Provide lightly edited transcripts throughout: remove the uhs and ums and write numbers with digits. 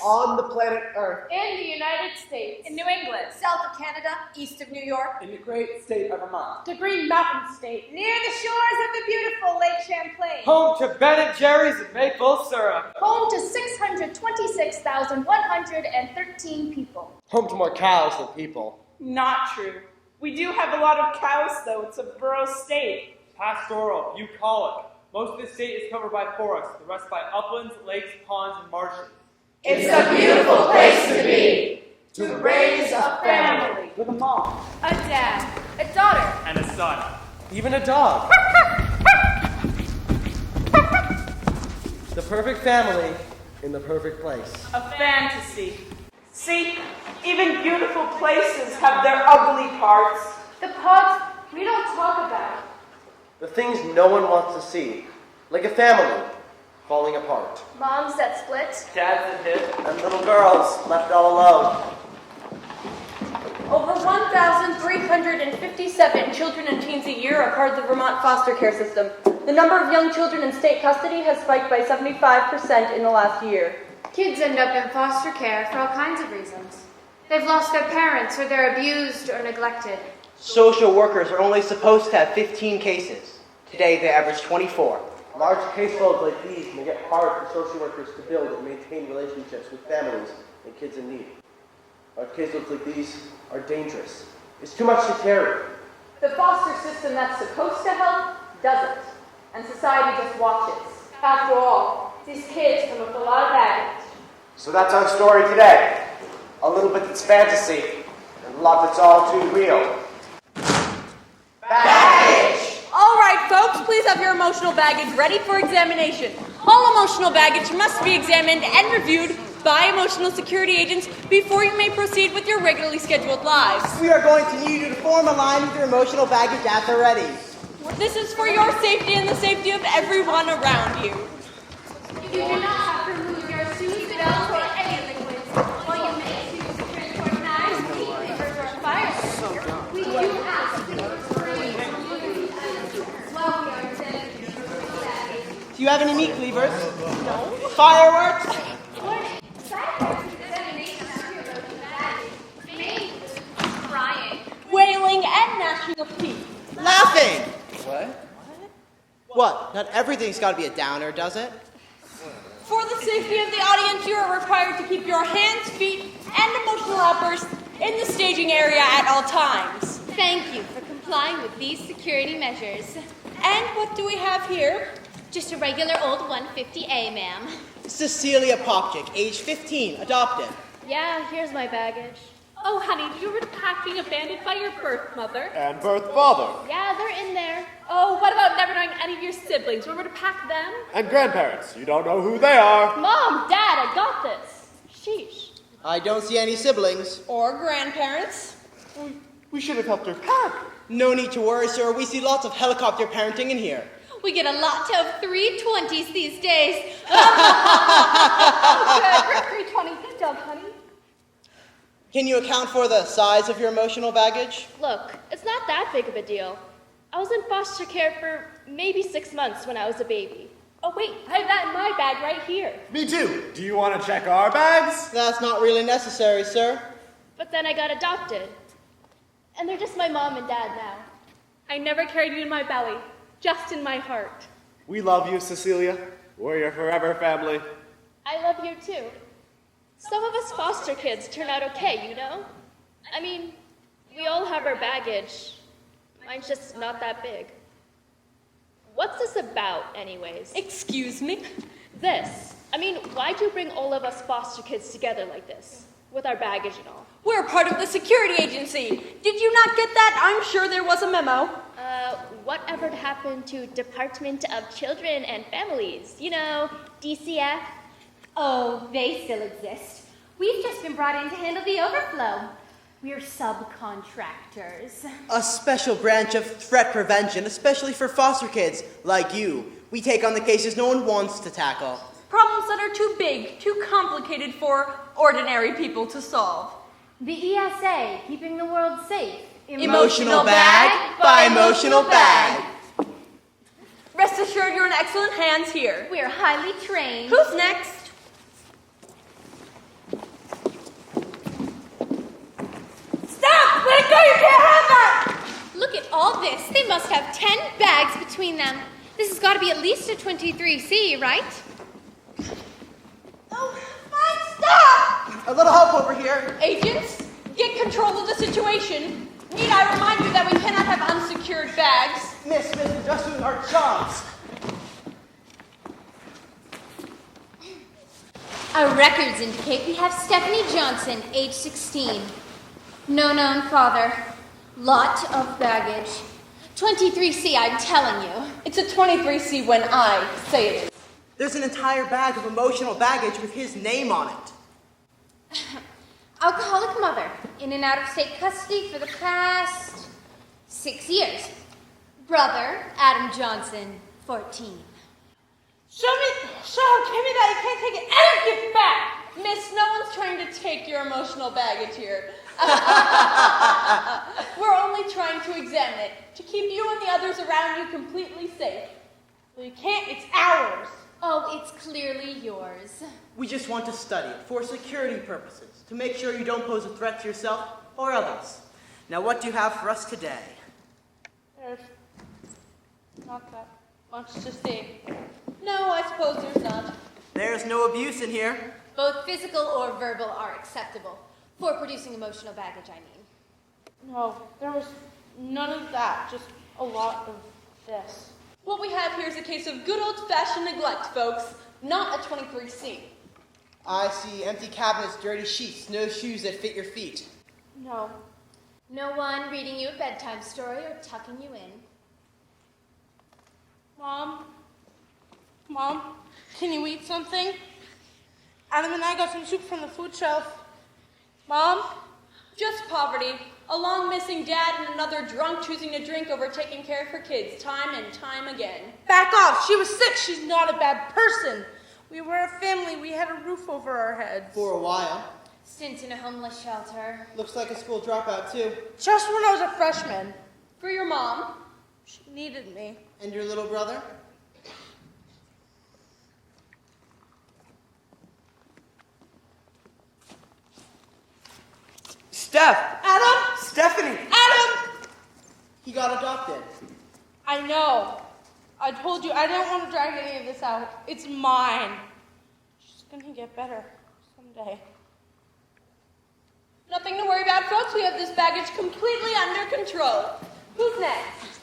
On the planet Earth. In the United States. In New England. South of Canada. East of New York. In the great state of Vermont. The Green Mountain State. Near the shores of the beautiful Lake Champlain. Home to Ben & Jerry's and maple syrup. Home to 626,113 people. Home to more cows than people. Not true. We do have a lot of cows, though. It's a borough state. Pastoral, bucolic. Most of the state is covered by forests, the rest by uplands, lakes, ponds, and marshes. It's a beautiful place to be. To raise a family. With a mom. A dad. A daughter. And a son. Even a dog. The perfect family in the perfect place. A fantasy. See, even beautiful places have their ugly parts. The parts we don't talk about. The things no one wants to see. Like a family falling apart. Moms that split. Dads that hit. And little girls left all alone. Over 1,357 children and teens a year are part of the Vermont foster care system. The number of young children in state custody has spiked by 75% in the last year. Kids end up in foster care for all kinds of reasons. They've lost their parents, or they're abused or neglected. Social workers are only supposed to have 15 cases. Today they average 24. Large caseloads like these make it hard for social workers to build and maintain relationships with families and kids in need. Large caseloads like these are dangerous. It's too much to carry. The foster system that's supposed to help doesn't, and society just watches. After all, these kids come with a lot of baggage. So that's our story today. A little bit that's fantasy, and a lot that's all too real. Baggage! All right, folks, please have your emotional baggage ready for examination. All emotional baggage must be examined and reviewed by emotional security agents before you may proceed with your regularly scheduled lives. We are going to need you to form a line with your emotional baggage at the ready. This is for your safety and the safety of everyone around you. You do not have to remove your shoes, belts, or any liquids while you make to transport knives, heat papers, or fire. We do ask you to refrain from using these items while we are examining your baggage. Do you have any meat cleavers? No. Fireworks? Warning. Side effects of examination after your emotional baggage may include crying. Wailing and gnashing of teeth. Laughing! What? What? Not everything's got to be a downer, does it? For the safety of the audience, you are required to keep your hands, feet, and emotional outbursts in the staging area at all times. Thank you for complying with these security measures. And what do we have here? Just a regular old 150A, ma'am. Cecilia Popchick, age 15, adopted. Yeah, here's my baggage. Oh, honey, did you retract being abandoned by your birth mother? And birth father. Yeah, they're in there. Oh, what about never knowing any of your siblings? Remember to pack them? And grandparents. You don't know who they are. Mom, Dad, I got this. Sheesh. I don't see any siblings. Or grandparents? We should have helped her pack. No need to worry, sir. We see lots of helicopter parenting in here. We get a lot of 320s these days. Good, 320. Good job, honey. Can you account for the size of your emotional baggage? Look, it's not that big of a deal. I was in foster care for maybe 6 months when I was a baby. Oh, wait, I have that in my bag right here. Me too. Do you want to check our bags? That's not really necessary, sir. But then I got adopted. And they're just my mom and dad now. I never carried you in my belly, just in my heart. We love you, Cecilia. We're your forever family. I love you too. Some of us foster kids turn out okay, you know? I mean, we all have our baggage. Mine's just not that big. What's this about, anyways? Excuse me? This. I mean, why'd you bring all of us foster kids together like this? With our baggage and all? We're part of the security agency. Did you not get that? I'm sure there was a memo. Whatever happened to Department of Children and Families? You know, DCF? Oh, they still exist. We've just been brought in to handle the overflow. We're subcontractors. A special branch of threat prevention, especially for foster kids like you. We take on the cases no one wants to tackle. Problems that are too big, too complicated for ordinary people to solve. The ESA, keeping the world safe. Emotional bag by emotional bag. Rest assured you're in excellent hands here. We're highly trained. Who's next? No, you can't have that! Look at all this. They must have 10 bags between them. This has got to be at least a 23C, right? Oh, Mom, stop! A little help over here. Agents, get control of the situation. Need I remind you that we cannot have unsecured bags? Miss, we're just doing our jobs. Our records indicate we have Stephanie Johnson, age 16. No known father. Lot of baggage. 23C, I'm telling you. It's a 23C when I say it is. There's an entire bag of emotional baggage with his name on it. Alcoholic mother, in and out of state custody for the past 6 years. Brother, Adam Johnson, 14. Give me that. You can't take it and give it back. Miss, no one's trying to take your emotional baggage here. We're only trying to examine it, to keep you and the others around you completely safe. Well, you can't, it's ours. Oh, it's clearly yours. We just want to study it for security purposes, to make sure you don't pose a threat to yourself or others. Now, what do you have for us today? There's not that much to see. No, I suppose there's not. There's no abuse in here. Both physical or verbal are acceptable. For producing emotional baggage, I mean. No, there was none of that, just a lot of this. What we have here is a case of good old-fashioned neglect, folks, not a 23C. I see empty cabinets, dirty sheets, no shoes that fit your feet. No. No one reading you a bedtime story or tucking you in. Mom, can you eat something? Adam and I got some soup from the food shelf. Mom, just poverty. A long missing dad and another drunk choosing to drink over taking care of her kids time and time again. Back off. She was sick. She's not a bad person. We were a family. We had a roof over our heads. For a while. Stint in a homeless shelter. Looks like a school dropout, too. Just when I was a freshman. For your mom. She needed me. And your little brother? Steph! Adam! Stephanie! Adam! He got adopted. I know. I told you I don't want to drag any of this out. It's mine. She's gonna get better someday. Nothing to worry about, folks. We have this baggage completely under control. Who's next?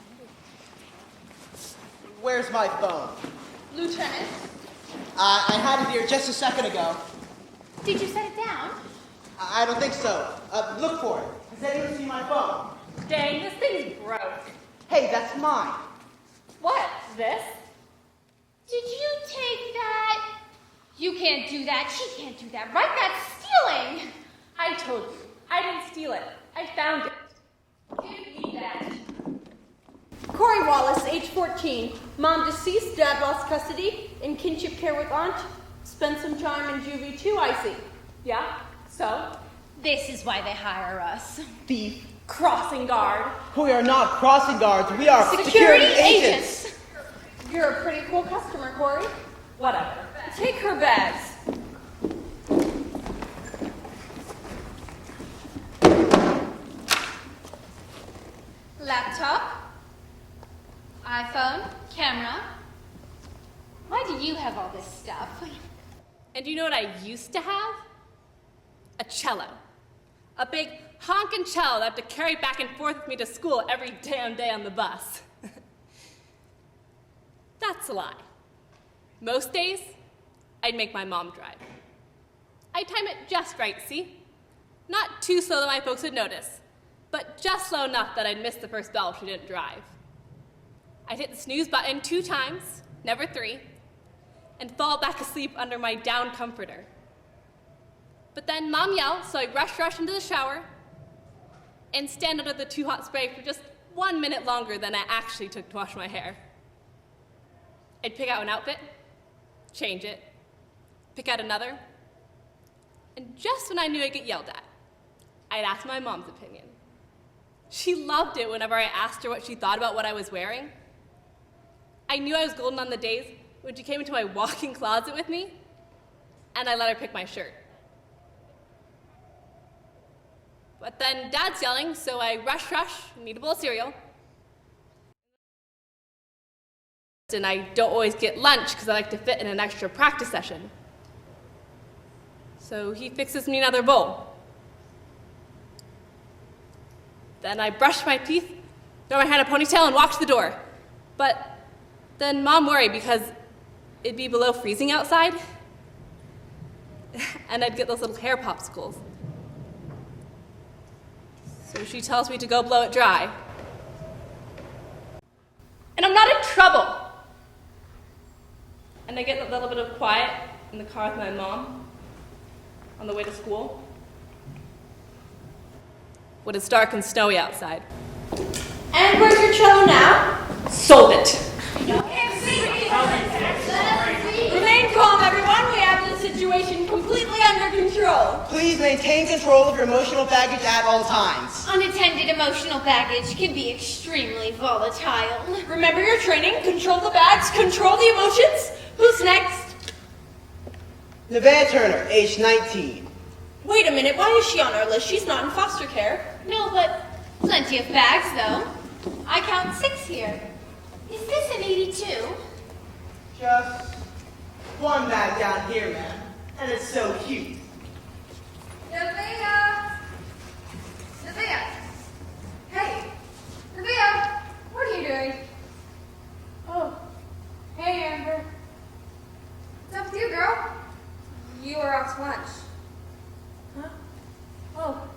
Where's my phone? Lieutenant? I had it here just a second ago. Did you set it down? I don't think so. Look for it. Has anyone seen my phone? Dang, this thing's broke. Hey, that's mine. What? This? Did you take that? You can't do that. She can't do that, right? That's stealing. I told you. I didn't steal it. I found it. Give me that. Corey Wallace, age 14. Mom deceased, dad lost custody. In kinship care with aunt. Spent some time in juvie too, I see. Yeah? So? This is why they hire us. Thief. Crossing guard. We are not crossing guards. We are Security agents. You're a pretty cool customer, Corey. Whatever. Take her bags. Laptop. iPhone. Camera. Why do you have all this stuff? And do you know what I used to have? A cello. A big honkin' cello that I have to carry back and forth with me to school every damn day on the bus. That's a lie. Most days, I'd make my mom drive. I'd time it just right, see? Not too slow that my folks would notice, but just slow enough that I'd miss the first bell if she didn't drive. I'd hit the snooze button 2 times, never 3, and fall back asleep under my down comforter. But then Mom yelled, so I rush into the shower and stand under the too hot spray for just 1 minute longer than I actually took to wash my hair. I'd pick out an outfit, change it, pick out another, and just when I knew I'd get yelled at, I'd ask my mom's opinion. She loved it whenever I asked her what she thought about what I was wearing. I knew I was golden on the days when she came into my walk-in closet with me, and I let her pick my shirt. But then Dad's yelling, so I rush, and eat a bowl of cereal. And I don't always get lunch because I like to fit in an extra practice session. So he fixes me another bowl. Then I brush my teeth, throw my hair in a ponytail, and walk to the door. But then Mom worried because it'd be below freezing outside, and I'd get those little hair popsicles. So she tells me to go blow it dry. And I'm not in trouble. And I get a little bit of quiet in the car with my mom on the way to school when it's dark and snowy outside. And where's your cello now? Sold it. Remain calm, everyone. We have the situation completely under control. Please maintain control of your emotional baggage at all times. Unattended emotional baggage can be extremely volatile. Remember your training. Control the bags, control the emotions. Who's next? Nevaeh Turner, age 19. Wait a minute, why is she on our list? She's not in foster care. No, but plenty of bags, though. I count 6 here. Is this an 82? Just one bag down here, ma'am. And it's so cute. Nevaeh! Hey! Nevaeh! What are you doing? Oh. Hey, Amber. What's up with you, girl? You were off to lunch. Huh? Oh.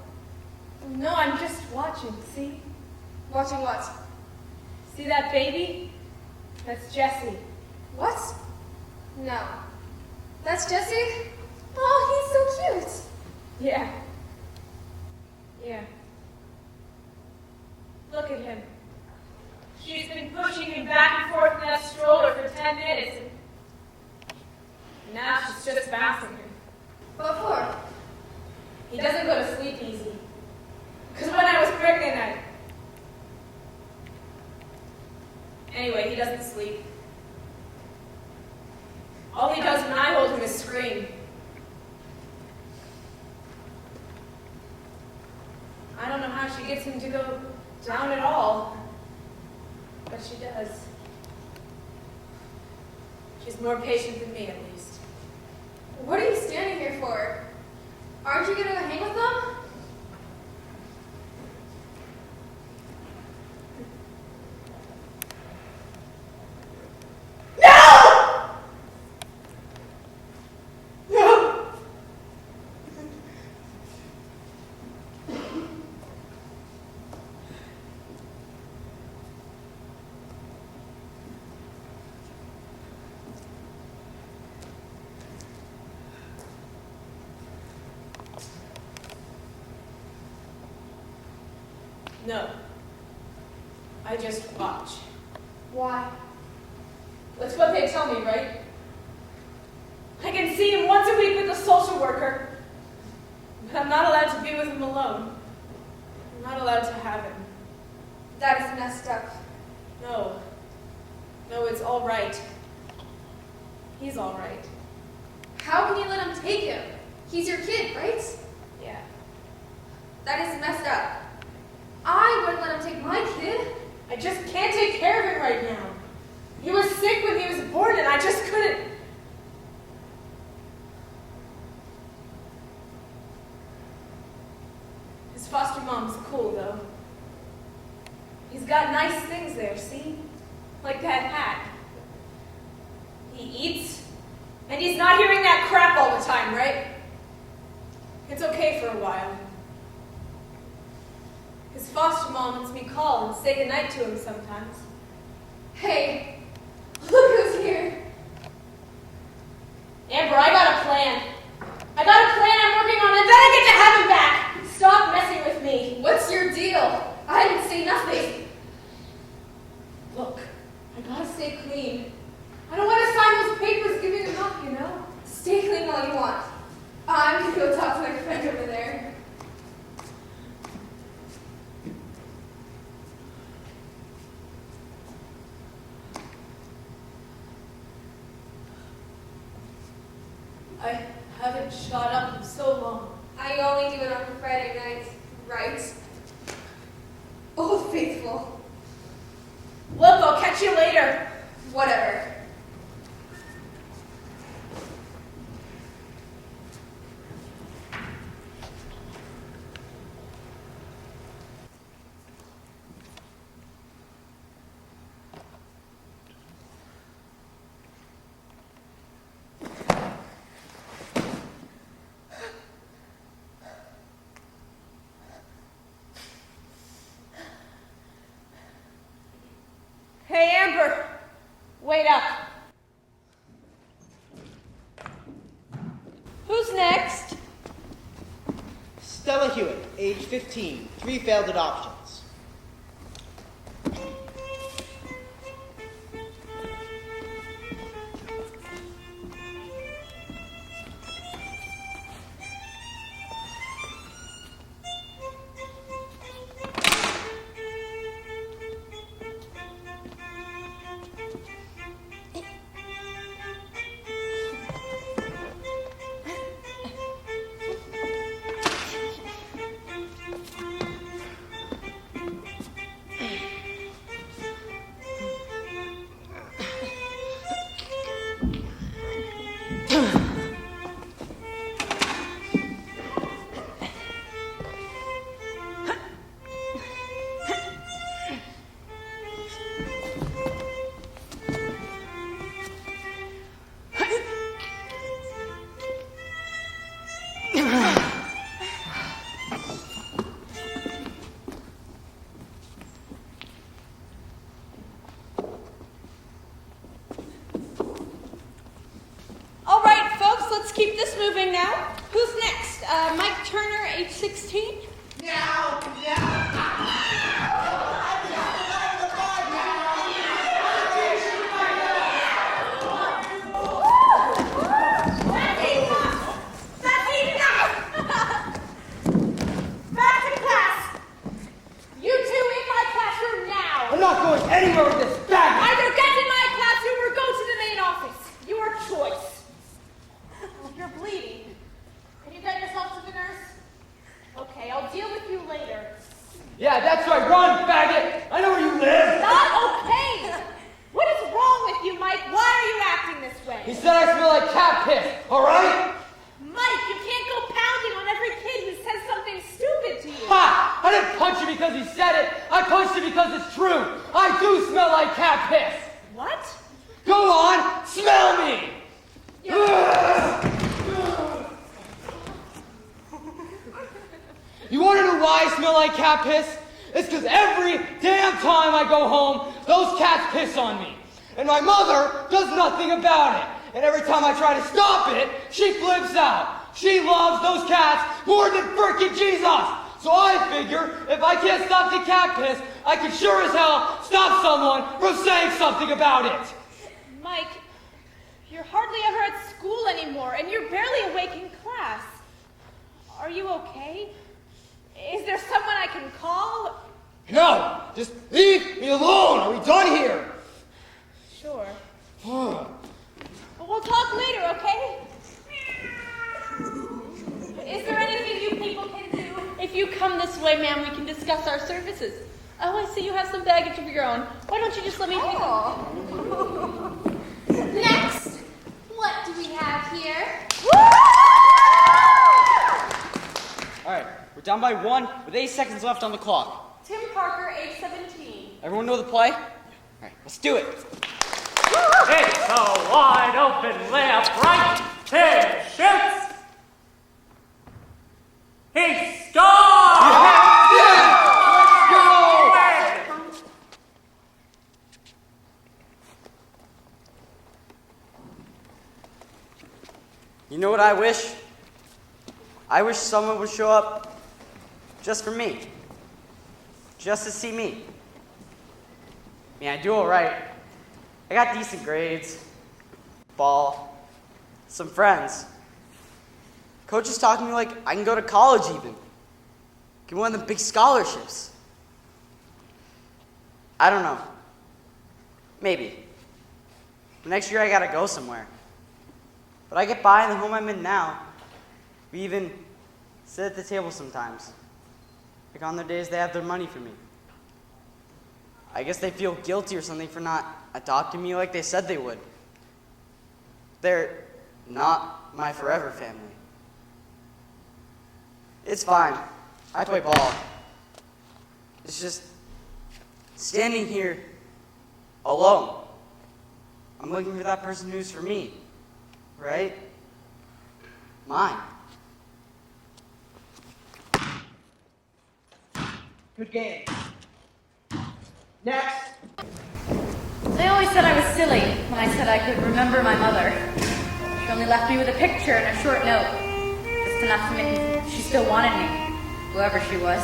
No, I'm just watching, see? Watching what? See that baby? That's Jesse. What? No. That's Jesse? Oh, he's so cute. Yeah. Yeah. Look at him. She's been pushing him back and forth in that stroller for 10 minutes. And now she's just bouncing him. What for? He doesn't go to sleep easy. Because when I was pregnant, Anyway, he doesn't sleep. All he does when I hold him is scream. I don't know how she gets him to go down at all, but she does. She's more patient than me, at least. What are you standing here for? Aren't you gonna go hang with them? No. I just watch. Why? That's what they tell me, right? I can see him once a week with the social worker, but I'm not allowed to be with him alone. I'm not allowed to have him. That is messed up. No. No, it's all right. He's all right. How can you let him take him? He's your kid, right? Yeah. That is messed up. I wouldn't let him take my kid. I just can't take care of him right now. He was sick when he was born, and I just couldn't. His foster mom's cool, though. He's got nice things there, see? Like that hat. He eats, and he's not hearing that crap all the time, right? It's okay for a while. His foster mom lets me call and say goodnight to him sometimes. Hey, look who's here. Amber, I got a plan. I got a plan I'm working on, and then I get to have him back. Stop messing with me. What's your deal? I didn't say nothing. Look, I gotta stay clean. I don't want to sign those papers giving him up, you know? Stay clean all you want. I'm gonna go talk to my friend over there. I haven't shot up in so long. I only do it on Friday nights. right? Old Faithful. Look, I'll catch you later. Whatever. Hey, Amber. Wait up. Who's next? Stella Hewitt, age 15, 3 failed adoptions. All right, folks, let's keep this moving now. Who's next? Mike Turner, age 16? Back to class. You two in my classroom now. I'm not going anywhere with this bag. Either get in my classroom or go to the main office. Your choice. Oh, you're bleeding. Can you get yourself to the nurse? Okay, I'll deal with you later. Yeah, that's right. Run, faggot. I know where you live. Not okay. What is wrong with you, Mike? Why are you acting this way? He said I smell like cat piss. All right? Mike, you can't go pounding on every kid who says something stupid to you. Ha! I didn't punch you because he said it. I punched you because it's true. I do smell like cat piss. What? Go on, smell me. You want to know why I smell like cat piss? It's because every damn time I go home, those cats piss on me. And my mother does nothing about it. And every time I try to stop it, she flips out. She loves those cats more than frickin' Jesus. So I figure if I can't stop the cat piss, I can sure as hell stop someone from saying something about it. Mike, you're hardly ever at school anymore, and you're barely awake in class. Are you okay? Is there someone I can call? No, just leave me alone. Are we done here? Sure. But we'll talk later, okay? Is there anything you people can do? If you come this way, ma'am, we can discuss our services. Oh, I see you have some baggage of your own. Why don't you just let me take them? Next, what do we have here? All right, we're down by 1 with 8 seconds left on the clock. Tim Parker, age 17. Everyone know the play? All right, let's do it. It's a wide open layup right. Tim shoots. He scores! Let's go! You know what I wish? I wish someone would show up just for me. Just to see me. I mean, I do all right. I got decent grades, ball, some friends. Coach is talking to me like I can go to college even. Get one of the big scholarships. I don't know. Maybe. Next year I gotta go somewhere. But I get by in the home I'm in now. We even sit at the table sometimes. Like on their days they have their money for me. I guess they feel guilty or something for not adopting me like they said they would. They're not my forever family. It's fine. I play ball. It's just standing here alone. I'm looking for that person who's for me, right? Mine. Good game. Next. They always said I was silly when I said I could remember my mother. She only left me with a picture and a short note. Just enough to make she still wanted me, whoever she was.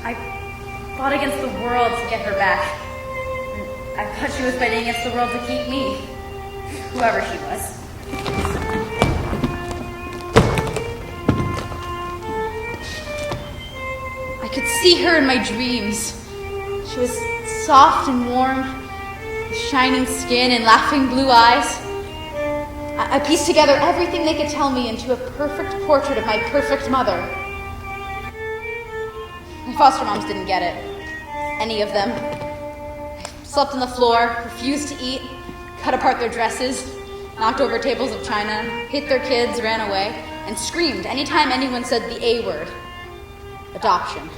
I fought against the world to get her back. And I thought she was fighting against the world to keep me, whoever she was. I could see her in my dreams. She was soft and warm, with shining skin and laughing blue eyes. I pieced together everything they could tell me into a perfect portrait of my perfect mother. My foster moms didn't get it. Any of them. Slept on the floor, refused to eat, cut apart their dresses, knocked over tables of china, hit their kids, ran away, and screamed anytime anyone said the A word. Adoption.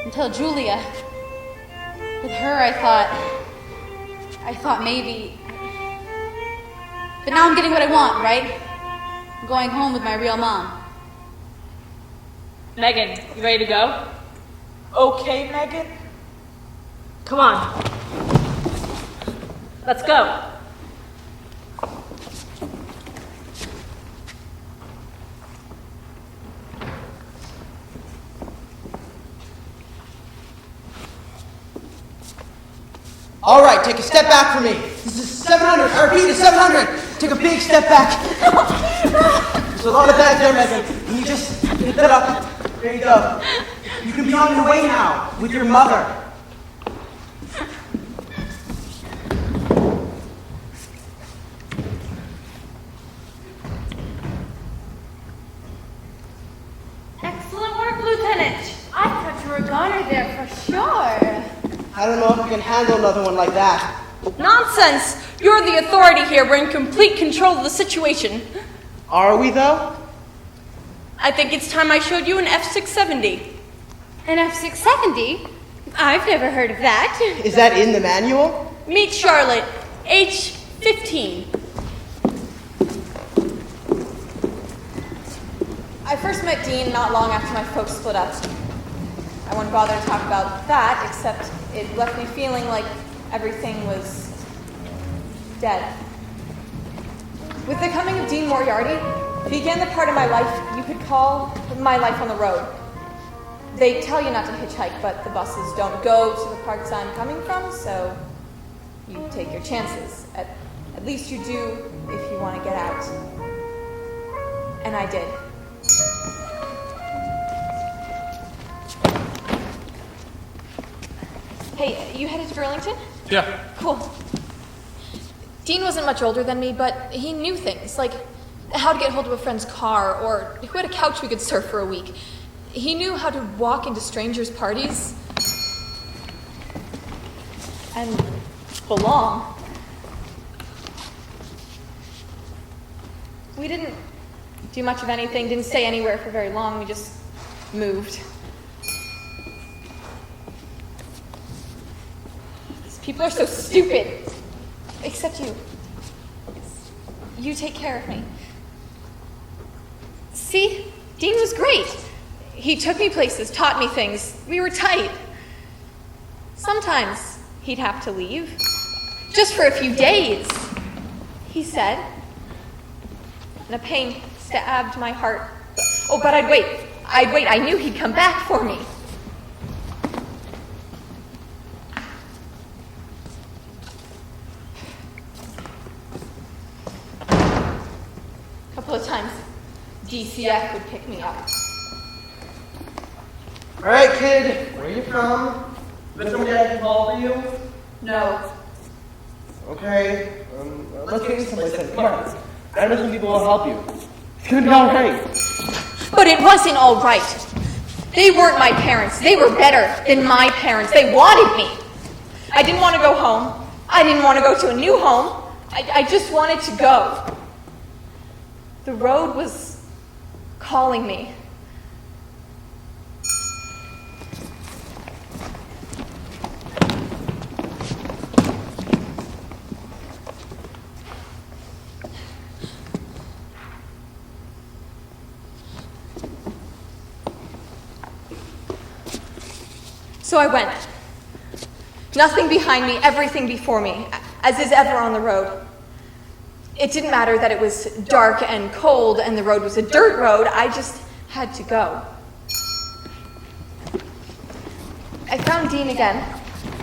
Until Julia. With her, I thought maybe. But now I'm getting what I want, right? I'm going home with my real mom. Megan, you ready to go? Okay, Megan? Come on. Let's go. All right, take a step back for me. This is 700. I repeat, it's 700. Take a big step back. There's a lot of bags there, Megan. You just pick that up. There you go. You can be on your way now with your mother. Excellent work, Lieutenant. I thought you were a goner there for sure. I don't know if I can handle another one like that. Nonsense! You're the authority here. We're in complete control of the situation. Are we, though? I think it's time I showed you an F670. An F670? I've never heard of that. Is that in the manual? Meet Charlotte, H15. I first met Dean not long after my folks split up. I wouldn't bother to talk about that, except it left me feeling like everything was dead. With the coming of Dean Moriarty, began the part of my life you could call my life on the road. They tell you not to hitchhike, but the buses don't go to the parts I'm coming from, so you take your chances. At least you do if you want to get out. And I did. Hey, you headed to Burlington? Yeah. Cool. Dean wasn't much older than me, but he knew things, like how to get hold of a friend's car, or who had a couch we could surf for a week. He knew how to walk into strangers' parties and belong. We didn't do much of anything, didn't stay anywhere for very long, we just moved. These people are so stupid. Except you. You take care of me. See? Dean was great. He took me places, taught me things. We were tight. Sometimes he'd have to leave. Just for a few days, he said. And a pain stabbed my heart. Oh, but I'd wait. I knew he'd come back for me. A couple of times, DCF would pick me up. All right, kid, where are you from? Been somebody I can call for you? No. Okay, let's get you someplace then. Come on. I know some people will help you. It's gonna be all right. But it wasn't all right. They weren't my parents. They were better than my parents. They wanted me. I didn't want to go home. I didn't want to go to a new home. I just wanted to go. The road was calling me. So I went. Nothing behind me, everything before me, as is ever on the road. It didn't matter that it was dark and cold and the road was a dirt road, I just had to go. I found Dean again.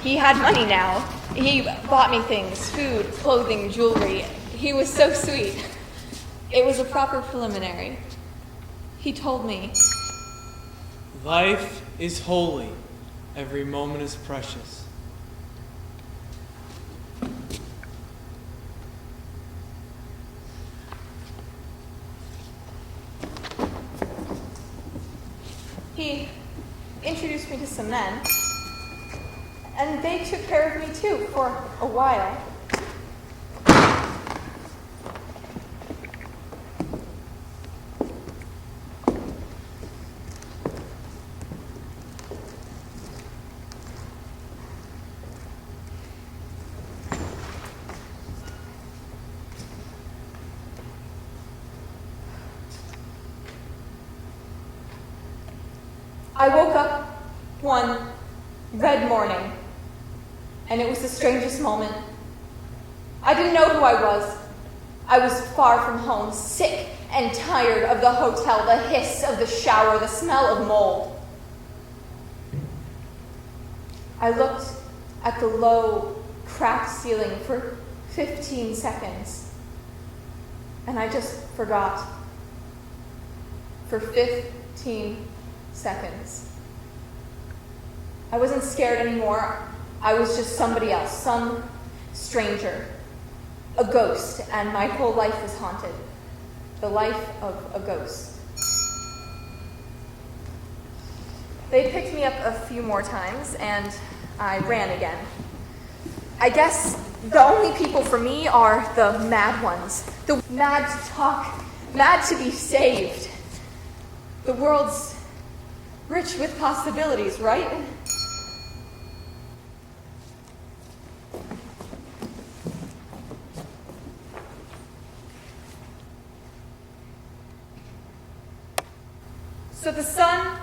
He had money now. He bought me things, food, clothing, jewelry. He was so sweet. It was a proper preliminary. He told me, life is holy. Every moment is precious. he introduced me to some men, and they took care of me too for a while. I woke up one red morning, and it was the strangest moment. I didn't know who I was. I was far from home, sick and tired of the hotel, the hiss of the shower, the smell of mold. I looked at the low, cracked ceiling for 15 seconds, and I just forgot. For 15 seconds. I wasn't scared anymore. I was just somebody else, some stranger, a ghost, and my whole life was haunted. The life of a ghost. They picked me up a few more times, and I ran again. I guess the only people for me are the mad ones, the mad to talk, mad to be saved. The world's rich with possibilities, right? So the sun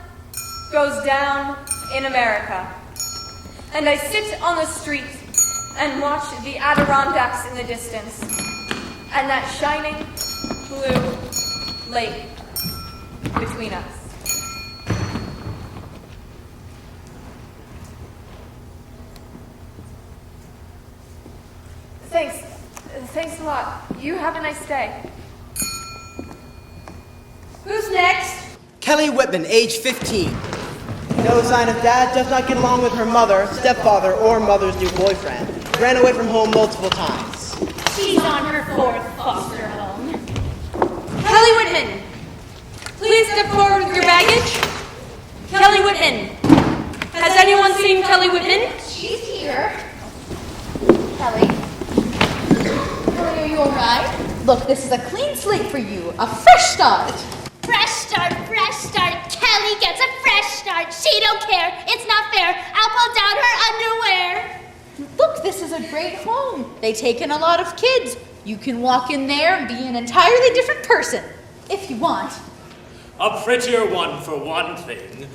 goes down in America, and I sit on the street and watch the Adirondacks in the distance, and that shining blue lake between us. Thanks a lot. You have a nice day. Who's next? Kelly Whitman, age 15. No sign of dad, does not get along with her mother, stepfather, or mother's new boyfriend. Ran away from home multiple times. She's on her fourth foster home. Kelly Whitman, please step forward with your baggage. Kelly Whitman. Has anyone seen Kelly Whitman? She's here. Kelly? Kelly, are you alright? Look, this is a clean slate for you. A fresh start. Fresh start, fresh start. Kelly gets a fresh start. She don't care. It's not fair. I'll pull down her underwear. Look, this is a great home. They take in a lot of kids. You can walk in there and be an entirely different person, if you want. A prettier one, for one thing.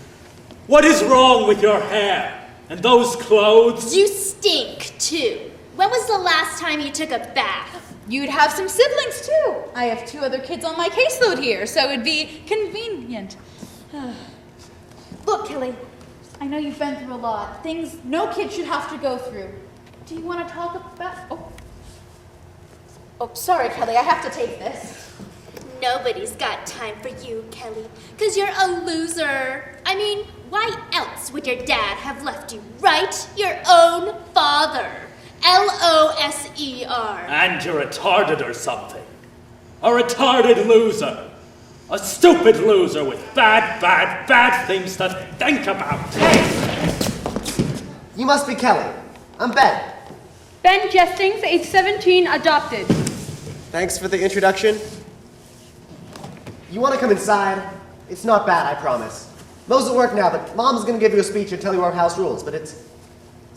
What is wrong with your hair? And those clothes? You stink, too. When was the last time you took a bath? You'd have some siblings, too. I have 2 other kids on my caseload here, so it'd be convenient. Look, Kelly, I know you've been through a lot. Things no kid should have to go through. Do you want to talk about... Oh, sorry, Kelly, I have to take this. Nobody's got time for you, Kelly, because you're a loser. I mean, why else would your dad have left you, right? Your own father. Loser. And you're retarded or something. A retarded loser. A stupid loser with bad things to think about. You must be Kelly. I'm Ben. Ben Jestings, age 17, adopted. Thanks for the introduction. You want to come inside? It's not bad, I promise. Mo's at work now, but Mom's going to give you a speech and tell you our house rules, but it's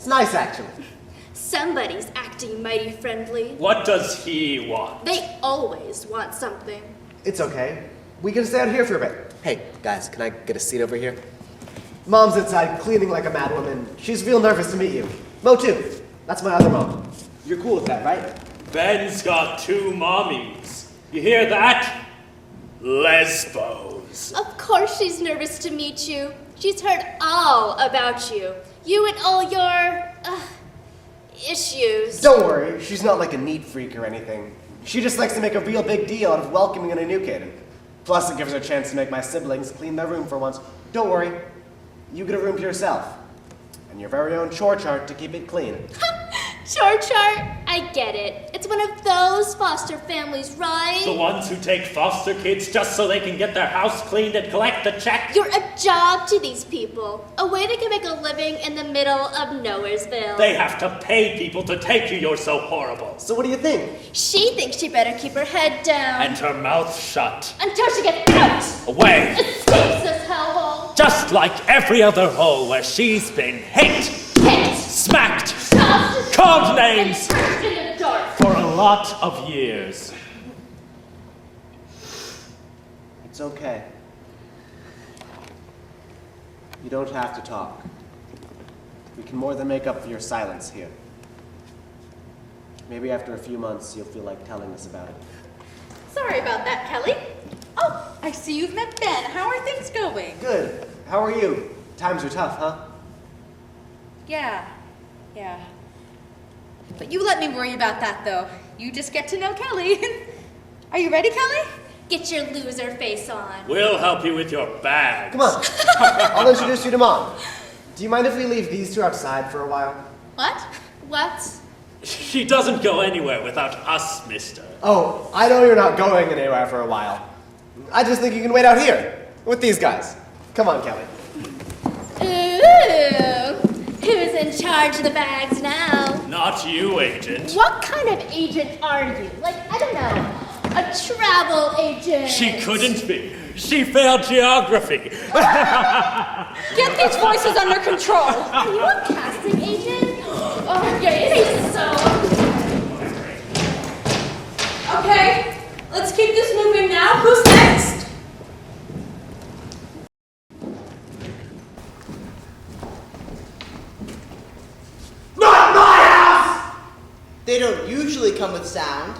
nice, actually. Somebody's acting mighty friendly. What does he want? They always want something. It's okay. We can stay out here for a bit. Hey, guys, can I get a seat over here? Mom's inside cleaning like a madwoman. She's real nervous to meet you. Mo, too. That's my other mom. You're cool with that, right? Ben's got 2 mommies. You hear that? Lesbos. Of course she's nervous to meet you. She's heard all about you. You and all your, issues. Don't worry, she's not like a neat freak or anything. She just likes to make a real big deal out of welcoming in a new kid. Plus, it gives her a chance to make my siblings clean their room for once. Don't worry, you get a room to yourself. And your very own chore chart to keep it clean. Chore chart? I get it. It's one of those foster families, right? The ones who take foster kids just so they can get their house cleaned and collect the check? You're a job to these people. A way they can make a living in the middle of Nowheresville. They have to pay people to take you. You're so horrible. So what do you think? She thinks she better keep her head down. And her mouth shut. Until she gets out. Away. Escapes this hellhole. Just like every other hole where she's been hit, smacked, called names in the dark. for a lot of years. It's okay. You don't have to talk. We can more than make up for your silence here. Maybe after a few months, you'll feel like telling us about it. Sorry about that, Kelly. Oh, I see you've met Ben. How are things going? Good. How are you? Times are tough, huh? Yeah. But you let me worry about that, though. You just get to know Kelly. Are you ready, Kelly? Get your loser face on. We'll help you with your bags. Come on. I'll introduce you to Mom. Do you mind if we leave these 2 outside for a while? What? What? She doesn't go anywhere without us, mister. Oh, I know you're not going anywhere for a while. I just think you can wait out here with these guys. Come on, Kelly. Ooh. Who's in charge of the bags now? Not you, agent. What kind of agent are you? Like, I don't know, a travel agent? She couldn't be. She failed geography. Get these voices under control. Are you a casting agent? Oh, yeah, it is so. Okay, let's keep this moving now. Who's next? Not my house! They don't usually come with sound.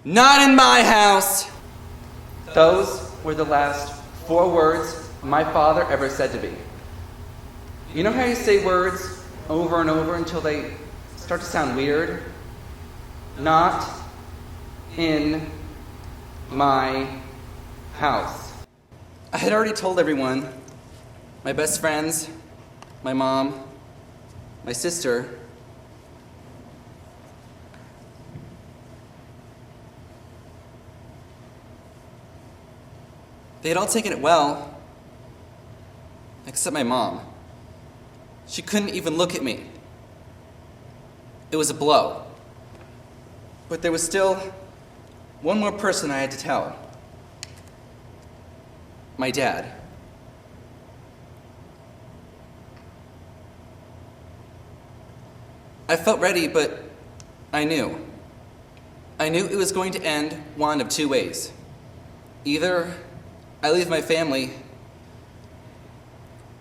Not in my house! Those were the last 4 words my father ever said to me. You know how you say words over and over until they start to sound weird? Not in my house. I had already told everyone, my best friends, my mom, my sister. They had all taken it well, except my mom. She couldn't even look at me. It was a blow. But there was still one more person I had to tell. My dad. I felt ready, but I knew. I knew it was going to end one of 2 ways. Either I leave my family,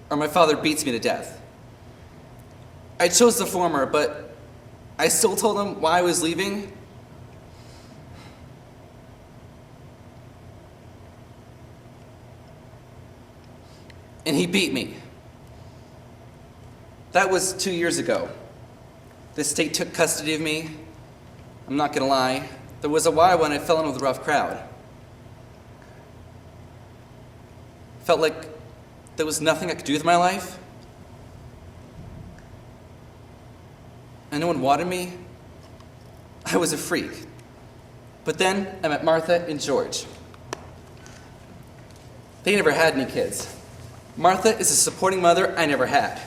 or my father beats me to death. I chose the former, but I still told him why I was leaving. And he beat me. That was 2 years ago. The state took custody of me. I'm not gonna lie, there was a while when I fell in with a rough crowd. Felt like there was nothing I could do with my life. And no one wanted me. I was a freak. But then I met Martha and George. They never had any kids. Martha is a supporting mother I never had.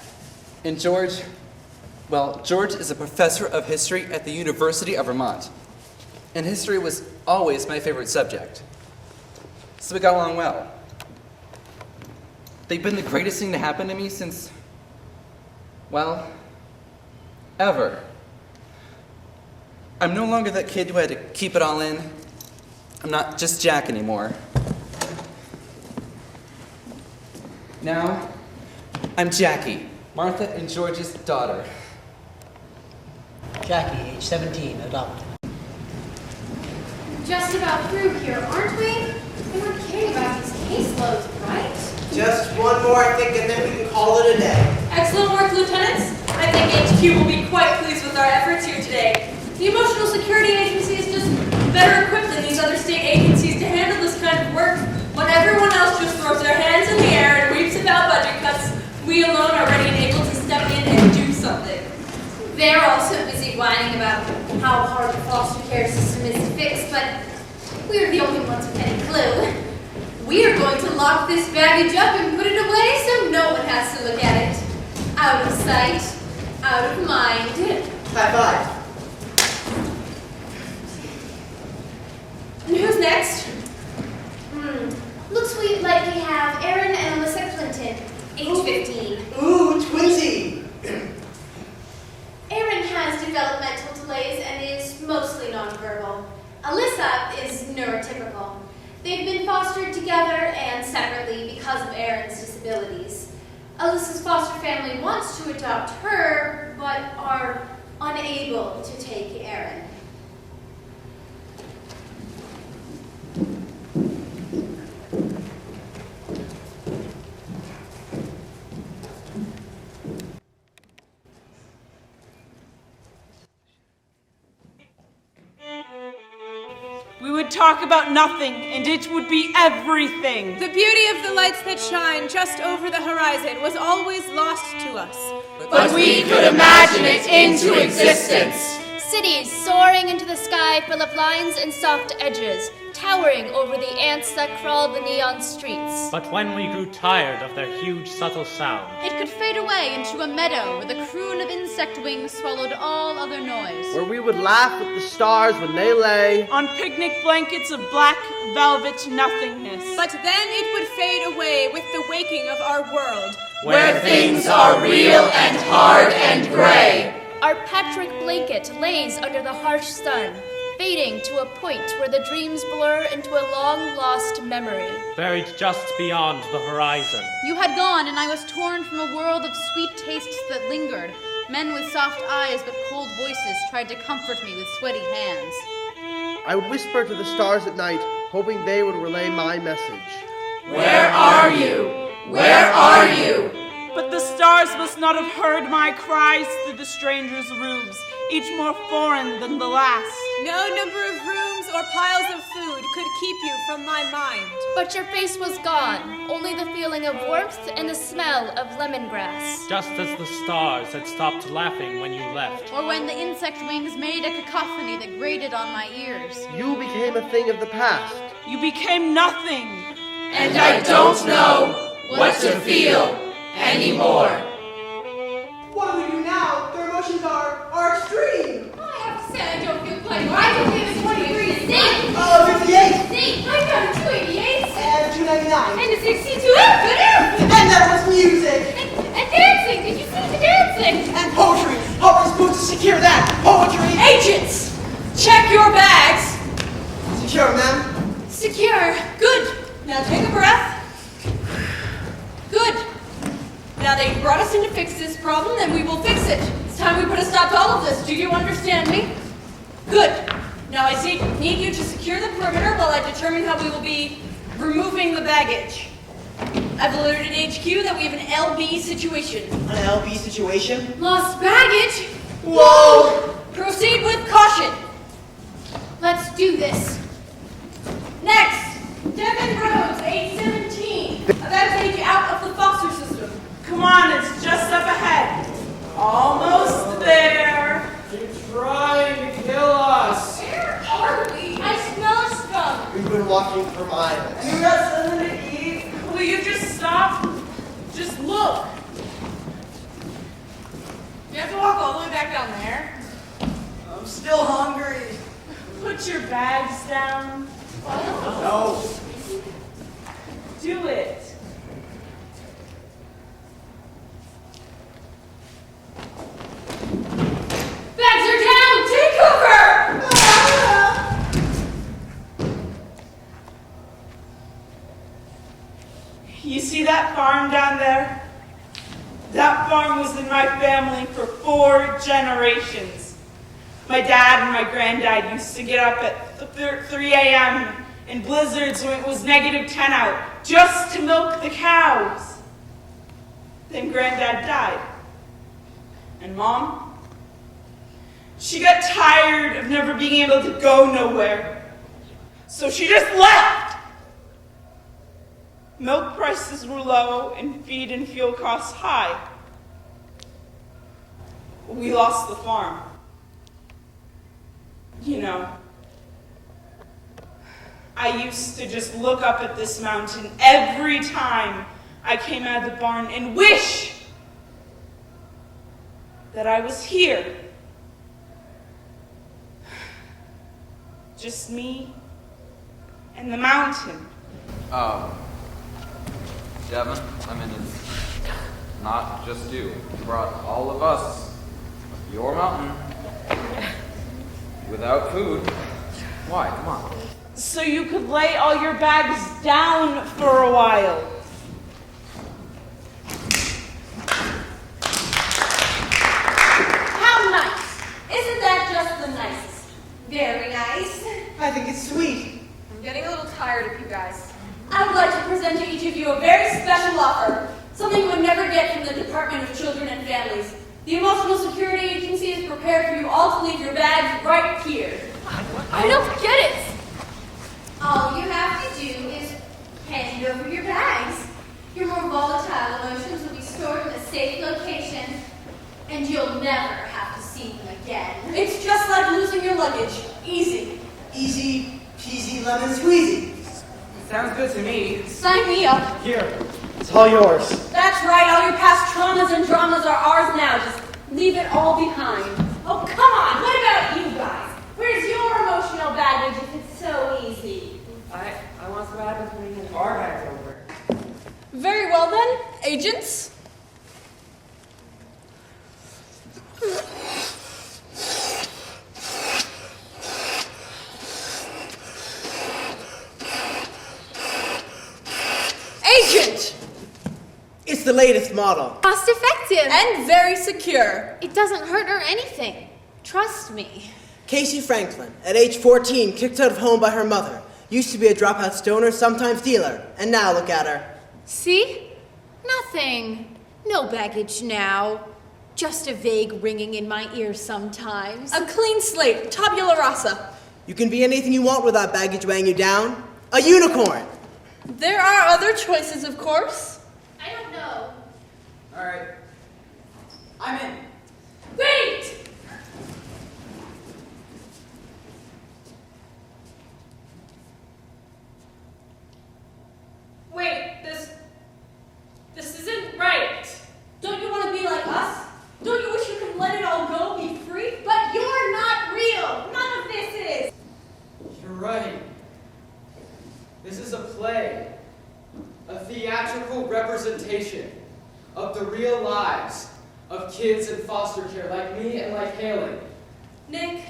And George, well, George is a professor of history at the University of Vermont. And history was always my favorite subject. So we got along well. They've been the greatest thing to happen to me since, well, ever. I'm no longer that kid who had to keep it all in. I'm not just Jack anymore. Now, I'm Jackie, Martha and George's daughter. Jackie, age 17, adopted. Just about through here, aren't we? They weren't kidding about these caseloads, right? Just one more, I think, and then we can call it a day. Excellent work, Lieutenants. I think HQ will be quite pleased with our efforts here today. The Emotional Security Agency is just better equipped than these other state agencies to handle this kind of work. When everyone else just throws their hands in the air and weeps about budget cuts, we alone are ready and able to step in and do something. They're also busy whining about how hard the foster care system is to fix, but we're the only ones with any clue. We're going to lock this baggage up and put it away so no one has to look at it. Out of sight, out of mind. High five. And who's next? Looks like we have Aaron and Alyssa Clinton, age 15. Ooh, twinsy. Aaron has developmental delays and is mostly nonverbal. Alyssa is neurotypical. They've been fostered together and separately because of Aaron's disabilities. Alyssa's foster family wants to adopt her, but are unable to take Aaron. We would talk about nothing, and it would be everything. The beauty of the lights that shine just over the horizon was always lost to us. But we could imagine it into existence. Cities soaring into the sky full of lines and soft edges, towering over the ants that crawled the neon streets. But when we grew tired of their huge, subtle sound, It could fade away into a meadow where the croon of insect wings swallowed all other noise. Where we would laugh with the stars when they lay on picnic blankets of black velvet nothingness. But then it would fade away with the waking of our world, where things are real and hard and gray. Our Patrick blanket lays under the harsh sun, fading to a point where the dreams blur into a long-lost memory. buried just beyond the horizon. You had gone, and I was torn from a world of sweet tastes that lingered. Men with soft eyes but cold voices tried to comfort me with sweaty hands. I would whisper to the stars at night, hoping they would relay my message. Where are you? Where are you? But the stars must not have heard my cries through the strangers' roofs, each more foreign than the last. No number of rooms or piles of food could keep you from my mind. But your face was gone, only the feeling of warmth and the smell of lemongrass. Just as the stars had stopped laughing when you left. Or when the insect wings made a cacophony that grated on my ears. You became a thing of the past. You became nothing. And I don't know what to feel anymore. What do we do now? Their emotions are extreme. I have to say I don't feel quite right. I don't feel 20 degrees. 58. Nate, I got a 288. And 299. And a 62. Good. And that was music. And dancing. Did you see the dancing? And poetry. How are we supposed to secure that? Poetry. Agents, check your bags. Secure, ma'am. Secure. Good. Now take a breath. Good. Now they brought us in to fix this problem, then we will fix it. It's time we put a stop to all of this. Do you understand me? Good. Now I need you to secure the perimeter while I determine how we will be removing the baggage. I've alerted HQ that we have an LB situation. An LB situation? Lost baggage? Whoa! Proceed with caution. Let's do this. Next, Devin Rhodes, age 17. About to take you out of the foster system. Come on, it's just up ahead. Almost there. You're trying to kill us. all the way back down there? I'm still hungry. Put your bags down. No. Do it. Bags are down! Take cover! You see that farm down there? That farm was in my family for 4 generations. My dad and my granddad used to get up at 3 a.m. in blizzards when it was -10 out just to milk the cows. Then granddad died. And Mom? She got tired of never being able to go nowhere. So she just left. Milk prices were low and feed and fuel costs high. We lost the farm. You know, I used to just look up at this mountain every time I came out of the barn and wish that I was here. Just me and the mountain. Devin, I mean, it's not just you. You brought all of us up your mountain without food. Why? Come on. So you could lay all your bags down for a while. How nice! Isn't that just the nicest? Very nice. I think it's sweet. I'm getting a little tired of you guys. I would like to present to each of you a very special offer, something you would never get from the Department of Children and Families. The Emotional Security Agency is prepared for you all to leave your bags right here. I don't get it. All you have to do is hand over your bags. Your more volatile emotions will be stored in a safe location, and you'll never have to see them again. It's just like losing your luggage. Easy. Easy peasy lemon squeezy. Sounds good to me. Sign me up. Here, it's all yours. That's right, all your past traumas and dramas are ours now. Just leave it all behind. Oh, come on, what about you guys? Where's your emotional baggage if it's so easy? I want some happens when we get our bags over. Very well then, agents. Agent! It's the latest model. Cost effective. And very secure. It doesn't hurt or anything. Trust me. Casey Franklin, at age 14, kicked out of home by her mother. Used to be a dropout stoner, sometimes dealer. And now look at her. See? Nothing. No baggage now. Just a vague ringing in my ears sometimes. A clean slate, tabula rasa. You can be anything you want without baggage weighing you down. A unicorn! There are other choices, of course. I don't know. All right. I'm in. Wait! Wait, this isn't right. Don't you want to be like us? Don't you wish you could let it all go, be free? But you're not real. None of this is. You're right. This is a play. A theatrical representation of the real lives of kids in foster care like me and like Haley. Nick,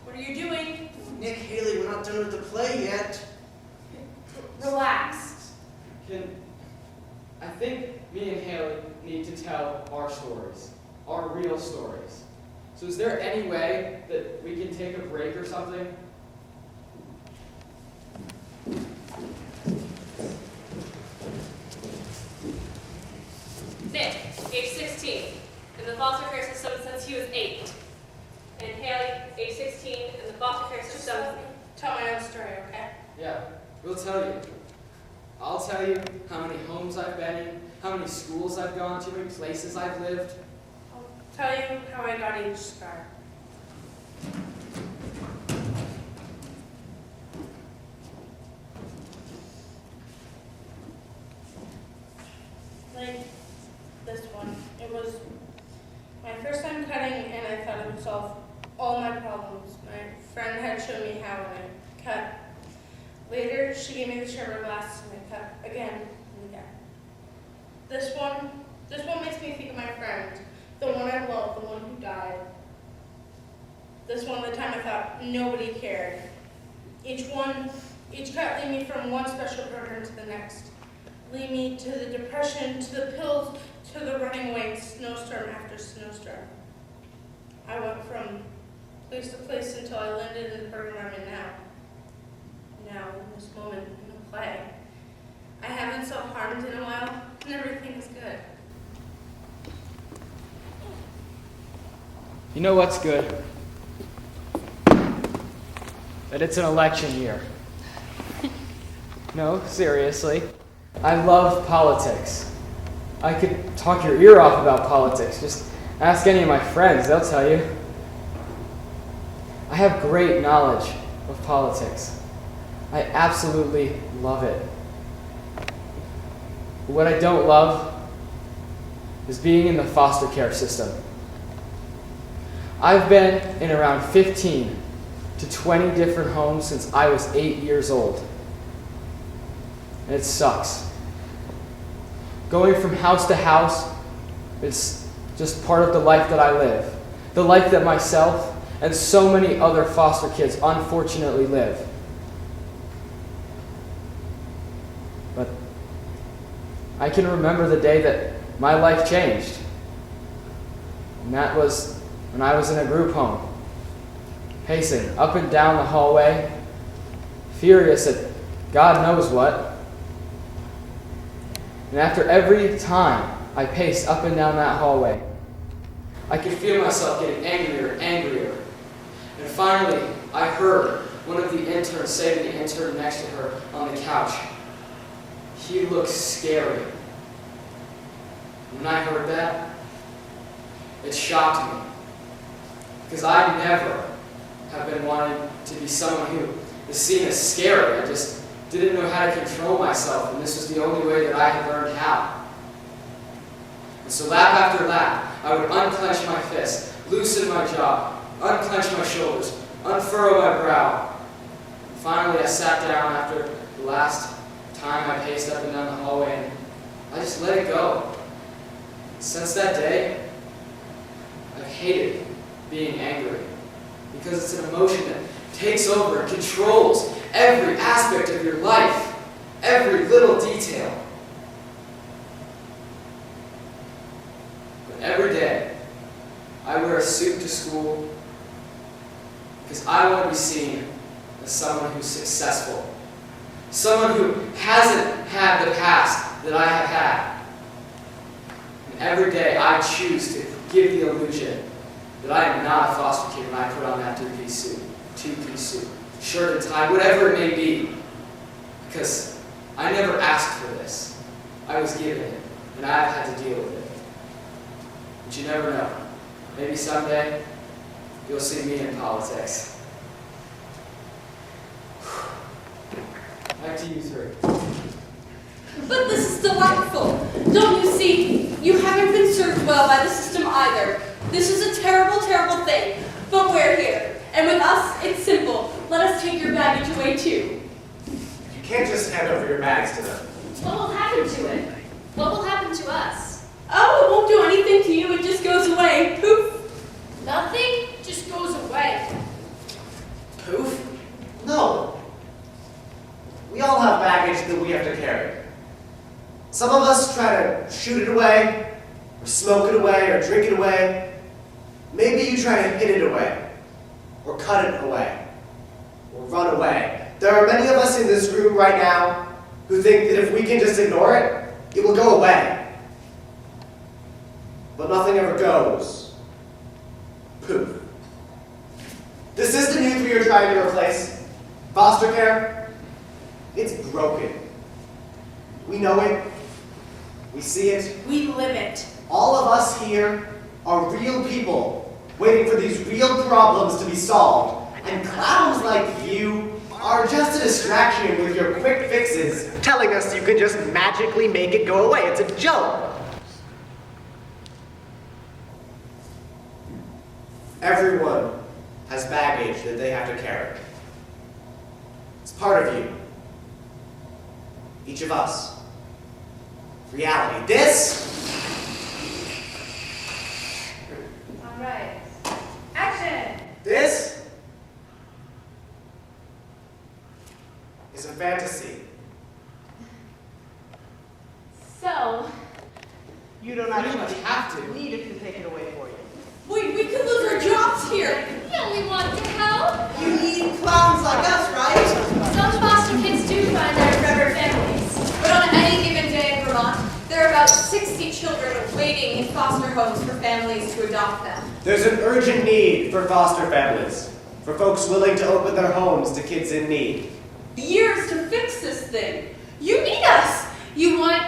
what are you doing? Nick, Haley, we're not done with the play yet. Relax. I think me and Haley need to tell our stories, our real stories. So is there any way that we can take a break or something? Nick, age 16, in the foster care system since he was 8. And Haley, age 16, in the foster care system. Tell my own story, okay? Yeah, we'll tell you. I'll tell you how many homes I've been in, how many schools I've gone to, and places I've lived. I'll tell you how I got each scar. Like this one. It was My first time cutting, and I thought it would solve all my problems. My friend had shown me how, and I cut. Later, she gave me the trimmer glass, and I cut again and again. This one makes me think of my friend, the one I loved, the one who died. This one, the time I thought nobody cared. Each cut lead me from one special program to the next. Lead me to the depression, to the pills, to the running away, snowstorm after snowstorm. I went from place to place until I landed in the program I'm in now. Now, in this moment, in the play. I haven't self-harmed in a while, and everything's good. You know what's good? That it's an election year. No, seriously. I love politics. I could talk your ear off about politics. Just ask any of my friends, they'll tell you. I have great knowledge of politics. I absolutely love it. But what I don't love is being in the foster care system. I've been in around 15 to 20 different homes since I was 8 years old. And it sucks. Going from house to house is just part of the life that I live. The life that myself and so many other foster kids unfortunately live. But I can remember the day that my life changed. And that was when I was in a group home, pacing up and down the hallway, furious at God knows what. And after every time I paced up and down that hallway, I could feel myself getting angrier and angrier. And finally, I heard one of the interns say to the intern next to her on the couch, "He looks scary." When I heard that, it shocked me. Because I never have been wanted to be someone who is seen as scary. I just didn't know how to control myself, and this was the only way that I had learned how. And so lap after lap, I would unclench my fist, loosen my jaw, unclench my shoulders, unfurrow my brow. And finally, I sat down after the last time I paced up and down the hallway, and I just let it go. Since that day, I've hated being angry, because it's an emotion that takes over and controls every aspect of your life, every little detail. But every day, I wear a suit to school because I want to be seen as someone who's successful, someone who hasn't had the past that I have had. And every day, I choose to give the illusion that I am not a foster kid when I put on that two-piece suit, shirt and tie, whatever it may be. Because I never asked for this. I was given it, and I've had to deal with it. But you never know. Maybe someday, you'll see me in politics. Back to you three. But this is delightful. Don't you see? You haven't been served well by the system either. This is a terrible, terrible thing. But we're here. And with us, it's simple. Let us take your baggage away too. You can't just hand over your bags to them. What will happen to it? What will happen to us? Oh, it won't do anything to you. It just goes away. Poof. Nothing just goes away. Poof? No. We all have baggage that we have to carry. Some of us try to shoot it away, or smoke it away, or drink it away. Maybe you try to hid it away, or cut it away, or run away. There are many of us in this room right now who think that if we can just ignore it, it will go away. But nothing ever goes. Poof. The system you three are trying to replace, foster care, it's broken. We know it. We see it. We live it. All of us here are real people waiting for these real problems to be solved. And clowns like you are just a distraction with your quick fixes, telling us you can just magically make it go away. It's a joke. Everyone has baggage that they have to carry. It's part of you. Each of us. Reality. This. All right. Action! This is a fantasy. So, You don't actually have to. Need it to take it away for you. We could lose our jobs here. you only want to help? You need clowns like us, right? Some foster kids do find their forever families. But on any given day in Vermont, there are about 60 children waiting in foster homes for families to adopt them. There's an urgent need for foster families, for folks willing to open their homes to kids in need. Years to fix this thing. You need us. You want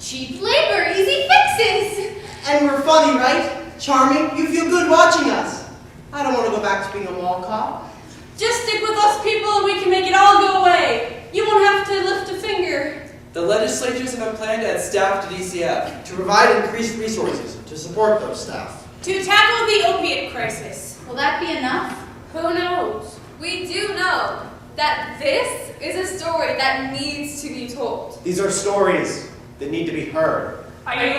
cheap labor, easy fixes. And we're funny, right? Charming. You feel good watching us. I don't want to go back to being a mall cop. Just stick with us people and we can make it all go away. You won't have to lift a finger. The legislatures have a plan to add staff to DCF. To provide increased resources to support those staff. To tackle the opiate crisis. Will that be enough? Who knows? We do know that this is a story that needs to be told. These are stories that need to be heard. Are you